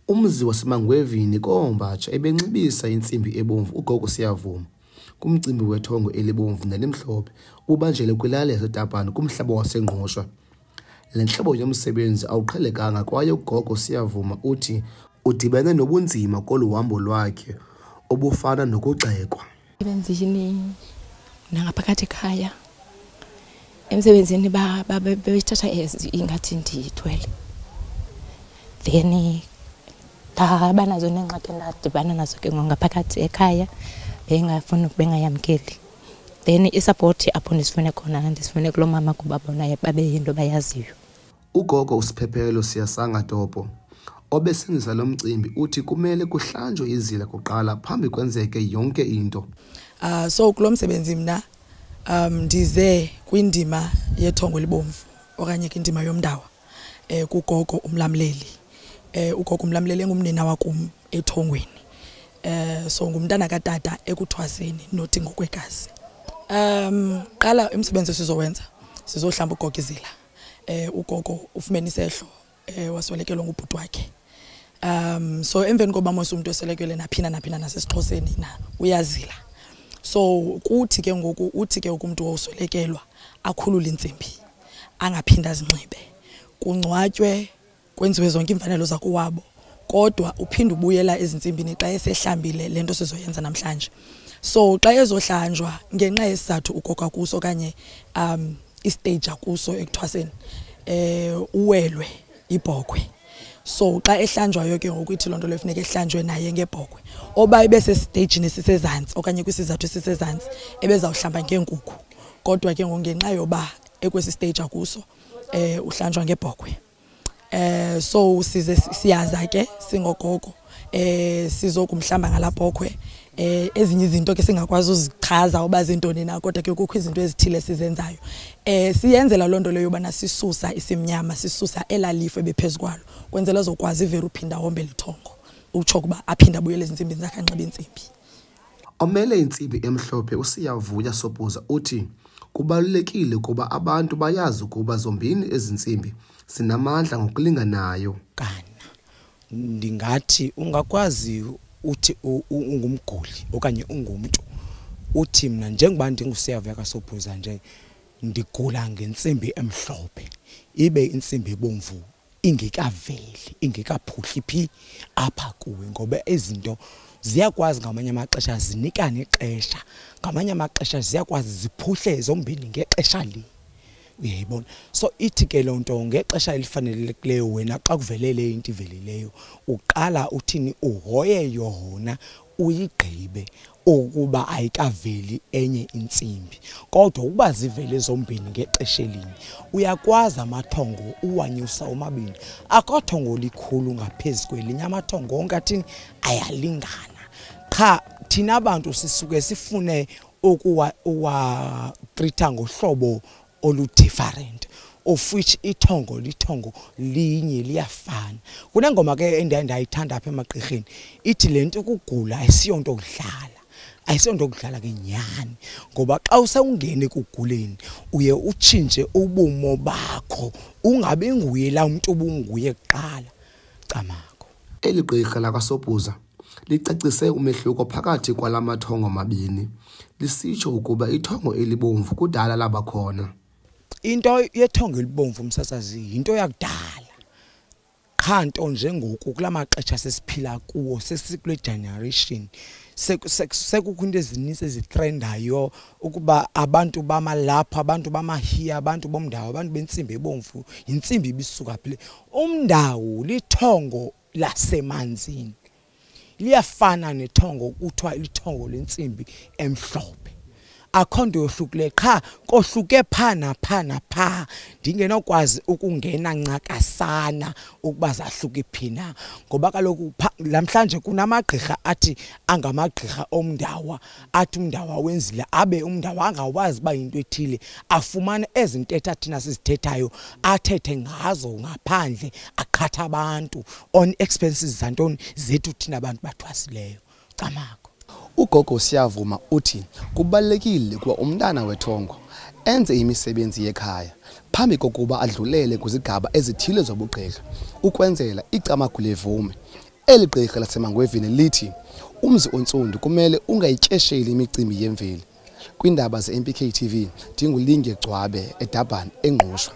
Umzi Ma-Gwevini ko-Mbatsha ebenxibisa intsimbi ebomvu uGogo Siyavuma kumcimbi wethongo elibomvu nelihlophe ububanjelwe kwilali yaseDaban kumhlaba wase Ngqushwa. Le ntlobo yomsebenzi awuqhelekanga kwaye uGogo Siyavuma uthi udibene nobunzima kolu hambo lwakhe obufana nokugxekwa. Emsebenzini nangaphakathi ekhaya emsebenzini babethatha ingathi ndithwele, then ndaba nazo neengxaki ndadibana nazo ke ngaphakathi ekhaya bengafuni bengayamkeli, then isupport apho ndisifune khona ndisifune kulo mama kuba bona babe yinto bayaziyo. uGogo usiphephelo siyasanga topo obesenzisa lo mcimbi uthi kumele kuhlanjwe izila kuqala phambi kwenzeke yonke into. So kulo msebenzi mna ndize kwindima yethongo elibomvu okanye indima yomndawa kuGogo umlamleli. uGogo umlamleli ngumnina wakum ethongweni. So ngumntana katata ekuthwaseni nothi ngokwegazi. Qala umsebenzi sizowenza sizohlamba uGogo izila. uGogo ufumene isehlo waswelekelwa ngubhuti wakhe. So emveni koba mose umuntu oswelekelwe naphina nasesiXhoseni na uyazila. So kuthi ke ngoku uthi ke umuntu oswelekelwa akhulule intsimbi angaphinda azinxibe, kungcwatywe kwenziwe zonke imfanelo zakowabo, kodwa uphinda ubuyela ezintsimbini xa esehlambile lento sizoyenza namhlanje. So xa ezohlanjwa ngenxa yesizathu uGogo akuso kanye istage akuso ekuthwaseni uwelwe ibhokwe. So xa ehlanjwayo ke ngokuthi lonto lefuneka ehlanjwe naye ngebhokwe oba ibese stage nesisezantsi okanye kwisizathu esisezantsi ebezawuhlamba ngeenkuku, kodwa ke ngenxa yoba ekwesi stage akuso uhlanjwa ngebhokwe. So siyaza ke singoGogo sizokumhlamba ngalabhokwe. Ezinye izinto ke singakwazi uzichaza oba zintoni na, kodwa ke kukho izinto ezithile sizenzayo. Siyenzela lonto leyo bana sisusa isimnyama, sisusa elalifu ebephezkwalo kwenzela zokwazi ivera uphinda hombe lithongo utsho kuba aphinda abuyele ezintsimbini zakhe anxibe intsimbi. Omele intsimbi emhlophe uSiyavuma sopuza uthi kubalulekile kuba abantu bayazi ukuba zombini ezintsimbi sinamandla ngokulinganayo. Kana ndingathi ungakwazi uthi ungumguli okanye ungumuntu uthi mina njengoba ndinguSiyavuma sopuza nje ndigula ngentsimbi emhlophe ibe intsimbi ebomvu ingekaveli ingekaphuhli phi apha kuwe, ngoba izinto ziyakwazi ngamanye amaxesha zinikane ixesha, ngamanye amaxesha ziyakwazi ziphuhle zombini ngexesha li. Uyayibona? So ithi ke lonto ngexesha elifanelekileyo wena xa kuvelele into ivelileyo uqala uthini uhoye yona uyigqibe ukuba ayikaveli enye intsimbi, kodwa ukuba zivele zombini ngexesha elinye uyakwazi amathongo uwanyusa omabini. Akathongo likhulu ngaphezulu kwelinye, amathongo onke athini ayalingana. Cha thina abantu sisuke sifune ukuwa treata ngohlobo olu different of which ithongo linye liyafana. Kunengoma ke endayithanda apha emagqirheni ithi lento ukugula ayisiyonto okudlala, ayisiyonto okudlala ke nyani, ngoba xa usewungene kuguleni uye utshintshe ubumo bakho ungabe nguye la umuntu ubunguye kuqala. Camako eli gqirha lakasopuza licacise umehluko phakathi kwalamathongo amabini, lisitsho ukuba ithongo elibomvu kudala labakhona. Into yethongo elibomvu umsasazi into yakudala, qha nto njengoku kulamaxesha sesiphila kuwo sesikule generation sekukho into ezininzi ezitrendayo ukuba abantu bamalapha, abantu bamahiya, abantu bomndawo, abantu bentsimbi ebomvu intsimbi ibisuka phile. Umndawo lithongo lasemanzini liyafana nethongo kuthiwa lithongo lentsimbi emhlophe. Akhonto yohlukile qha kohluke phana pha ndingenokwazi ukungena ncakasana ukuba zahluke phina, ngoba kaloku namhlanje kunamagqirha athi angamagqirha omndawa athi umndawa wenzile abe umndawa angawazi ba into ethile afumane ezintetha thina sizithethayo athethe ngazo ngaphandle aqhatha abantu on expenses zantoni zethu thina abantu bathwasileyo. Camako uGogo Siyavuma uthi kubalulekile kuba umntana wethongo enze imisebenzi yekhaya phambi kokuba adlulele kwizigaba ezithile zobugqirha ukwenzela icamagu levume Eli gqirha laseMa-Gwevini lithi umzi ontsundu kumele ungayityesheli imicimbi yemveli. Kwiindaba ze-MPK TV, ndinguLingelethu Gcwabe eDaban, eNgqushwa.